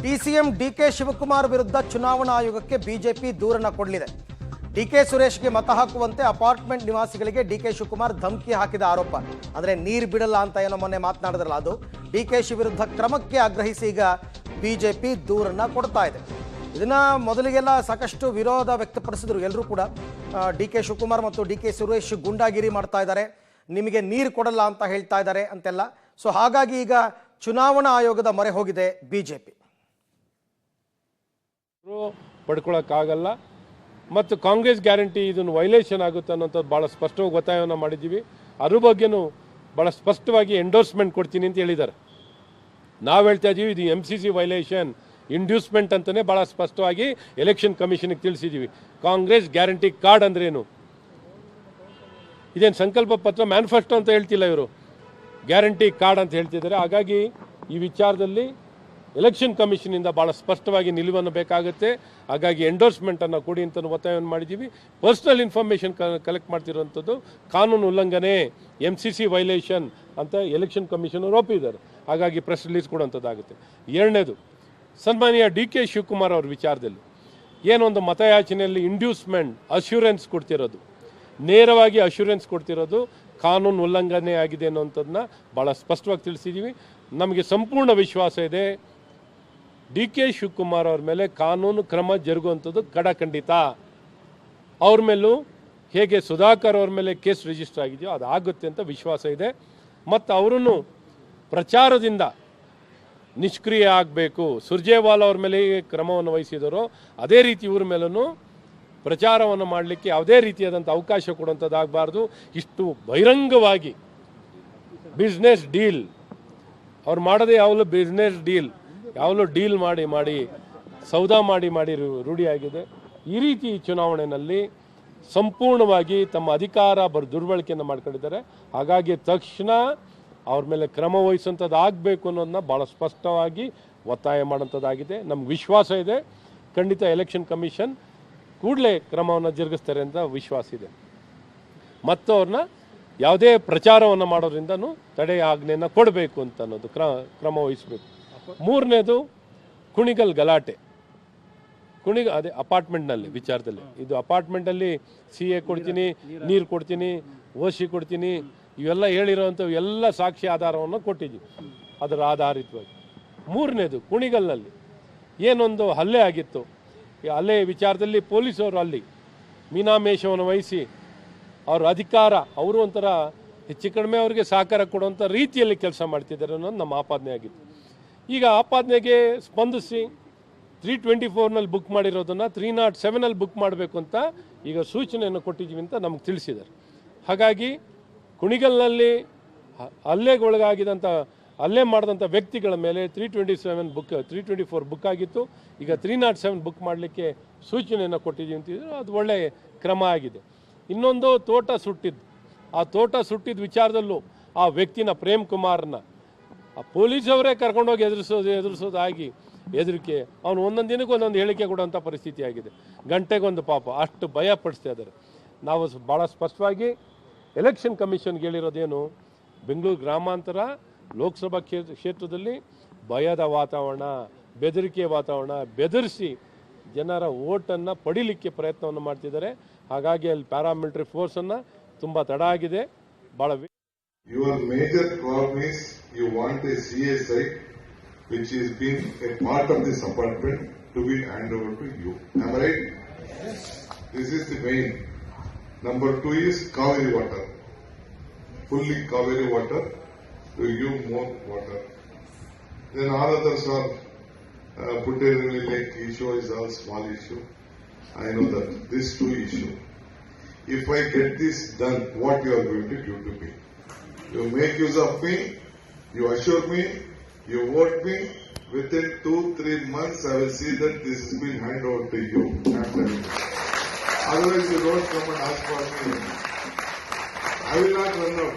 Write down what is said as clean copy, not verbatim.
DCM DK Shivakumar ವಿರುದ್ಧ ಚುನಾವಣಾ ಆಯೋಗಕ್ಕೆ ಬಿಜೆಪಿ ದೂರನ್ನ ಕೊಡಲಿದೆ. ಡಿಕೆ ಸುರೇಶ್ಗೆ ಮತ ಹಾಕುವಂತೆ ಅಪಾರ್ಟ್ಮೆಂಟ್ ನಿವಾಸಿಗಳಿಗೆ ಡಿಕೆ ಶಿವಕುಮಾರ್ ಧಮಕಿ ಹಾಕಿದ ಆರೋಪ. ಆದರೆ ನೀರು ಬಿಡಲ್ಲ ಅಂತ ಏನೋ ಮೊನ್ನೆ ಮಾತನಾಡಿದ್ರಲ್ಲ, ಅದು ಡಿಕೆಶಿ ವಿರುದ್ಧ ಕ್ರಮಕ್ಕೆ ಆಗ್ರಹಿಸಿ ಈಗ ಬಿಜೆಪಿ ದೂರನ್ನ ಕೊಡ್ತಾ ಇದೆ. ಇದನ್ನ ಮೊದಲಿಗೆಲ್ಲ ಸಾಕಷ್ಟು ವಿರೋಧ ವ್ಯಕ್ತಪಡಿಸಿದ್ರು ಎಲ್ಲರೂ ಕೂಡ. ಡಿಕೆ ಶಿವಕುಮಾರ್ ಮತ್ತು ಡಿಕೆ ಸುರೇಶ್ ಗುಂಡಾಗಿರಿ ಮಾಡ್ತಾ ಇದ್ದಾರೆ, ನಿಮಗೆ ನೀರು ಕೊಡಲ್ಲ ಅಂತ ಹೇಳ್ತಾ ಇದ್ದಾರೆ ಅಂತೆಲ್ಲ. ಸೊ ಹಾಗಾಗಿ ಈಗ ಚುನಾವಣಾ ಆಯೋಗದ ಮೊರೆ ಹೋಗಿದೆ ಬಿಜೆಪಿ. ಪಡ್ಕೊಳ್ಳೋಕ್ಕಾಗಲ್ಲ ಮತ್ತು ಕಾಂಗ್ರೆಸ್ ಗ್ಯಾರಂಟಿ ಇದನ್ನು ವೈಲೇಷನ್ ಆಗುತ್ತೆ ಅನ್ನೋಂಥದ್ದು ಭಾಳ ಸ್ಪಷ್ಟವಾಗಿ ಒತ್ತಾಯವನ್ನು ಮಾಡಿದ್ದೀವಿ. ಅದ್ರ ಬಗ್ಗೆನೂ ಭಾಳ ಸ್ಪಷ್ಟವಾಗಿ ಎಂಡೋರ್ಸ್ಮೆಂಟ್ ಕೊಡ್ತೀನಿ ಅಂತ ಹೇಳಿದ್ದಾರೆ. ನಾವು ಹೇಳ್ತಾ ಇದ್ದೀವಿ ಇದು MCC ವೈಲೇಷನ್, ಇಂಡ್ಯೂಸ್ಮೆಂಟ್ ಅಂತಲೇ ಭಾಳ ಸ್ಪಷ್ಟವಾಗಿ ಎಲೆಕ್ಷನ್ ಕಮಿಷನ್ಗೆ ತಿಳಿಸಿದ್ದೀವಿ. ಕಾಂಗ್ರೆಸ್ ಗ್ಯಾರಂಟಿ ಕಾರ್ಡ್ ಅಂದ್ರೇನು? ಇದೇನು ಸಂಕಲ್ಪ ಪತ್ರ ಮ್ಯಾನಿಫೆಸ್ಟೋ ಅಂತ ಹೇಳ್ತಿಲ್ಲ, ಇವರು ಗ್ಯಾರಂಟಿ ಕಾರ್ಡ್ ಅಂತ ಹೇಳ್ತಿದ್ದಾರೆ. ಹಾಗಾಗಿ ಈ ವಿಚಾರದಲ್ಲಿ ಎಲೆಕ್ಷನ್ ಕಮಿಷನಿಂದ ಭಾಳ ಸ್ಪಷ್ಟವಾಗಿ ನಿಲುವನ್ನು ಬೇಕಾಗುತ್ತೆ. ಹಾಗಾಗಿ ಎಂಡೋರ್ಸ್ಮೆಂಟನ್ನು ಕೊಡಿ ಅಂತ ಒತ್ತಾಯವನ್ನು ಮಾಡಿದ್ದೀವಿ. ಪರ್ಸ್ನಲ್ ಇನ್ಫಾರ್ಮೇಷನ್ ಕಲೆಕ್ಟ್ ಮಾಡ್ತಿರೋಂಥದ್ದು ಕಾನೂನು ಉಲ್ಲಂಘನೆ, MCC ವೈಲೇಷನ್ ಅಂತ ಎಲೆಕ್ಷನ್ ಕಮಿಷನ್ ಒಪ್ಪಿದ್ದಾರೆ. ಹಾಗಾಗಿ ಪ್ರೆಸ್ ರಿಲೀಸ್ ಕೊಡುವಂಥದ್ದಾಗುತ್ತೆ. ಎರಡನೇದು, ಸನ್ಮಾನ್ಯ DK ಶಿವಕುಮಾರ್ ಅವ್ರ ವಿಚಾರದಲ್ಲಿ ಏನೊಂದು ಮತಯಾಚನೆಯಲ್ಲಿ ಇಂಡ್ಯೂಸ್ಮೆಂಟ್ ಅಶ್ಯೂರೆನ್ಸ್ ಕೊಡ್ತಿರೋದು, ನೇರವಾಗಿ ಅಶ್ಯೂರೆನ್ಸ್ ಕೊಡ್ತಿರೋದು ಕಾನೂನು ಉಲ್ಲಂಘನೆ ಆಗಿದೆ ಅನ್ನೋಂಥದ್ದನ್ನ ಭಾಳ ಸ್ಪಷ್ಟವಾಗಿ ತಿಳಿಸಿದ್ದೀವಿ. ನಮಗೆ ಸಂಪೂರ್ಣ ವಿಶ್ವಾಸ ಇದೆ DK ಶಿವಕುಮಾರ್ ಅವ್ರ ಮೇಲೆ ಕಾನೂನು ಕ್ರಮ ಜರುಗುವಂಥದ್ದು ಖಂಡಿತ. ಅವ್ರ ಮೇಲೂ ಹೇಗೆ ಸುಧಾಕರ್ ಅವ್ರ ಮೇಲೆ ಕೇಸ್ ರಿಜಿಸ್ಟರ್ ಆಗಿದೆಯೋ ಅದು ಆಗುತ್ತೆ ಅಂತ ವಿಶ್ವಾಸ ಇದೆ. ಮತ್ತು ಅವರನ್ನು ಪ್ರಚಾರದಿಂದ ನಿಷ್ಕ್ರಿಯ ಆಗಬೇಕು. ಸುರ್ಜೇವಾಲಾ ಅವ್ರ ಮೇಲೆ ಕ್ರಮವನ್ನು ವಹಿಸಿದರೋ ಅದೇ ರೀತಿ ಇವ್ರ ಮೇಲೂ ಪ್ರಚಾರವನ್ನು ಮಾಡಲಿಕ್ಕೆ ಯಾವುದೇ ರೀತಿಯಾದಂಥ ಅವಕಾಶ ಕೊಡುವಂಥದ್ದಾಗಬಾರ್ದು. ಇಷ್ಟು ಬಹಿರಂಗವಾಗಿ ಬಿಸ್ನೆಸ್ ಡೀಲ್ ಅವ್ರು ಮಾಡೋದೇ ಯಾವಲೂ ಬಿಸ್ನೆಸ್ ಡೀಲ್, ಯಾವಲೂ ಡೀಲ್ ಮಾಡಿ ಸೌದಾ ಮಾಡಿ ರೂಢಿಯಾಗಿದೆ. ಈ ರೀತಿ ಚುನಾವಣೆಯಲ್ಲಿ ಸಂಪೂರ್ಣವಾಗಿ ತಮ್ಮ ಅಧಿಕಾರ ದುರ್ಬಳಕೆಯನ್ನು ಮಾಡ್ಕೊಂಡಿದ್ದಾರೆ. ಹಾಗಾಗಿ ತಕ್ಷಣ ಅವ್ರ ಮೇಲೆ ಕ್ರಮ ವಹಿಸುವಂಥದ್ದು ಆಗಬೇಕು ಅನ್ನೋದನ್ನ ಭಾಳ ಸ್ಪಷ್ಟವಾಗಿ ಒತ್ತಾಯ ಮಾಡೋಂಥದ್ದಾಗಿದೆ. ನಮ್ಗೆ ವಿಶ್ವಾಸ ಇದೆ ಖಂಡಿತ ಎಲೆಕ್ಷನ್ ಕಮಿಷನ್ ಕೂಡಲೇ ಕ್ರಮವನ್ನು ಜರುಗಿಸ್ತಾರೆ ಅಂತ ವಿಶ್ವಾಸ ಇದೆ. ಮತ್ತು ಅವ್ರನ್ನ ಯಾವುದೇ ಪ್ರಚಾರವನ್ನು ಮಾಡೋದ್ರಿಂದನೂ ತಡೆ ಆಜ್ಞೆಯನ್ನು ಕೊಡಬೇಕು ಅಂತ ಅನ್ನೋದು ಕ್ರಮ ವಹಿಸಬೇಕು. ಮೂರನೇದು, ಕುಣಿಗಲ್ ಗಲಾಟೆ, ಅದೇ ಅಪಾರ್ಟ್ಮೆಂಟ್ನಲ್ಲಿ ವಿಚಾರದಲ್ಲಿ. ಇದು ಅಪಾರ್ಟ್ಮೆಂಟಲ್ಲಿ CA ಕೊಡ್ತೀನಿ, ನೀರು ಕೊಡ್ತೀನಿ, OC ಕೊಡ್ತೀನಿ, ಇವೆಲ್ಲ ಹೇಳಿರೋವಂಥ ಎಲ್ಲ ಸಾಕ್ಷಿ ಆಧಾರವನ್ನು ಕೊಟ್ಟಿದ್ದೀವಿ ಅದರ ಆಧಾರಿತವಾಗಿ. ಮೂರನೇದು, ಕುಣಿಗಲ್ನಲ್ಲಿ ಏನೊಂದು ಹಲ್ಲೆ ಆಗಿತ್ತು, ಈ ಹಲ್ಲೆ ವಿಚಾರದಲ್ಲಿ ಪೊಲೀಸವರು ಅಲ್ಲಿ ಮೀನಾಮೇಷವನ್ನು ವಹಿಸಿ ಅವ್ರ ಅಧಿಕಾರ, ಅವರು ಒಂಥರ ಹೆಚ್ಚು ಕಡಿಮೆ ಅವರಿಗೆ ಸಹಕಾರ ಕೊಡುವಂಥ ರೀತಿಯಲ್ಲಿ ಕೆಲಸ ಮಾಡ್ತಿದ್ದಾರೆ ಅನ್ನೋದು ನಮ್ಮ ಆಪಾದನೆ ಆಗಿತ್ತು. ಈಗ ಆಪಾದನೆಗೆ ಸ್ಪಂದಿಸಿ 324ನಲ್ಲಿ ಬುಕ್ ಮಾಡಿರೋದನ್ನು 307ನಲ್ಲಿ ಬುಕ್ ಮಾಡಬೇಕು ಅಂತ ಈಗ ಸೂಚನೆಯನ್ನು ಕೊಟ್ಟಿದ್ದೀವಿ ಅಂತ ನಮಗೆ ತಿಳಿಸಿದ್ದಾರೆ. ಹಾಗಾಗಿ ಕುಣಿಗಲ್ನಲ್ಲಿ ಹಲ್ಲೆಗೊಳಗಾಗಿದ್ದಂಥ ಹಲ್ಲೆ ಮಾಡಿದಂಥ ವ್ಯಕ್ತಿಗಳ ಮೇಲೆ 324 ಬುಕ್ ಆಗಿತ್ತು. ಈಗ 307 ಬುಕ್ ಮಾಡಲಿಕ್ಕೆ ಸೂಚನೆಯನ್ನು ಕೊಟ್ಟಿದ್ದೀವಿ ಅಂತಿದ್ರು. ಅದು ಒಳ್ಳೆಯ ಕ್ರಮ ಆಗಿದೆ. ಇನ್ನೊಂದು, ತೋಟ ಸುಟ್ಟಿದ್ದು, ಆ ತೋಟ ಸುಟ್ಟಿದ್ದ ವಿಚಾರದಲ್ಲೂ ಆ ವ್ಯಕ್ತಿನ ಪ್ರೇಮ್ ಕುಮಾರ್ನ ಆ ಪೊಲೀಸವರೇ ಕರ್ಕೊಂಡೋಗಿ ಎದುರಿಸೋದಾಗಿ ಹೆದರಿಕೆ, ಅವನು ಒಂದೊಂದು ದಿನಕ್ಕೆ ಒಂದೊಂದು ಹೇಳಿಕೆ ಕೊಡುವಂಥ ಪರಿಸ್ಥಿತಿ ಆಗಿದೆ. ಗಂಟೆಗೊಂದು ಪಾಪ ಅಷ್ಟು ಭಯ ಪಡಿಸ್ತಾ ಇದ್ದಾರೆ. ನಾವು ಭಾಳ ಸ್ಪಷ್ಟವಾಗಿ ಎಲೆಕ್ಷನ್ ಕಮಿಷನ್ಗೆ ಹೇಳಿರೋದೇನು, ಬೆಂಗಳೂರು ಗ್ರಾಮಾಂತರ ಲೋಕಸಭಾ ಕ್ಷೇತ್ರದಲ್ಲಿ ಭಯದ ವಾತಾವರಣ, ಬೆದರಿಕೆ ವಾತಾವರಣ, ಬೆದರಿಸಿ ಜನರ ಓಟನ್ನು ಪಡಿಲಿಕ್ಕೆ ಪ್ರಯತ್ನವನ್ನು ಮಾಡ್ತಿದ್ದಾರೆ. ಹಾಗಾಗಿ ಅಲ್ಲಿ ಪ್ಯಾರಾಮಿಲಿಟರಿ ಫೋರ್ಸನ್ನು ತುಂಬ ತಡ ಆಗಿದೆ. ಭಾಳ Your major problem is you want a CA site which is being a part of this apartment to be handed over to you. Am I right? Yes. This is the main. Number 2 is Kaveri water. Fully Kaveri water to give more water. Then all others are Putterili Lake issue is all small issue. I know that. This 2 issue. If I get this done, what you are going to give to me? You make use of me, you assure me, you vote me, within 2-3 months I will see that this has been handed over to you. Otherwise you don't come and ask for me. I will not run out.